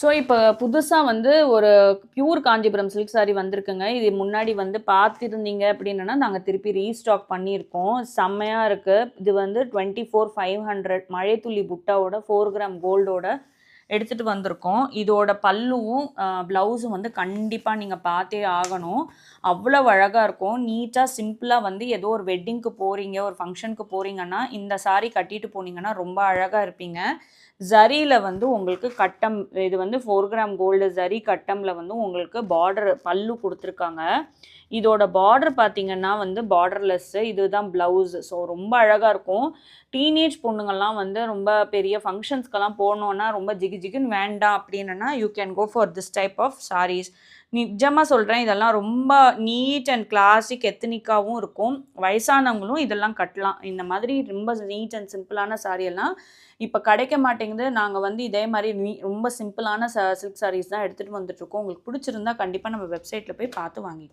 So, இப்ப புதுசா வந்து ஒரு பியூர் காஞ்சிபுரம் சில்க் சாரி வந்திருக்குங்க. இது முன்னாடி வந்து பார்த்திருந்தீங்க அப்படின்னா, நாங்க திருப்பி ரீஸ்டாக் பண்ணியிருக்கோம். செம்மையா இருக்கு. இது வந்து 24,500 மழைத்துளி புட்டாவோட 4 கிராம் கோல்டோட எடுத்துட்டு வந்திருக்கோம். இதோட பல்லுவும், ப்ளவுஸும் வந்து கண்டிப்பா நீங்க பார்த்தே ஆகணும். அவ்வளவு அழகா இருக்கும். நீட்டா, சிம்பிளா வந்து ஏதோ ஒரு வெட்டிங்க்கு போறீங்க, ஒரு ஃபங்ஷனுக்கு போறீங்கன்னா, இந்த சாரி கட்டிட்டு போனீங்கன்னா ரொம்ப அழகா இருப்பீங்க. ஜரியில வந்து உங்களுக்கு கட்டம் இது வந்து 4 கிராம் கோல்டு ஜரி கட்டம்ல வந்து உங்களுக்கு பார்டர் பல்லு குடுத்துருக்காங்க. இதோட பார்டர் பார்த்தீங்கன்னா வந்து பார்டர்லெஸ்ஸு. இதுதான் ப்ளவுஸ். ஸோ ரொம்ப அழகா இருக்கும். டீனேஜ் பொண்ணுங்கலாம் வந்து ரொம்ப பெரிய ஃபங்ஷன்ஸ்க்கெல்லாம் போனோம்னா, ரொம்ப ஜிகு ஜிகுன்னு வேண்டாம் அப்படின்னனா, you can go for this type of saris. நிஜமா சொல்றேன். இதெல்லாம் ரொம்ப நீட் அண்ட் கிளாசிக் எத்னிக்காவும் இருக்கும். வயசானவங்களும் இதெல்லாம் கட்டலாம். இந்த மாதிரி ரொம்ப நீட் அண்ட் சிம்பிளான சாரி எல்லாம் இப்ப கிடைக்க மாட்டேங்குது. நாங்க வந்து இதே மாரி ரொம்ப சிம்பிளான சில்க் சாரீஸ் தான் எடுத்துட்டு வந்துட்டுருக்கோம். உங்களுக்கு பிடிச்சிருந்தா கண்டிப்பா நம்ம வெப்சைட்ல போய் பார்த்து வாங்கிக்கோங்க.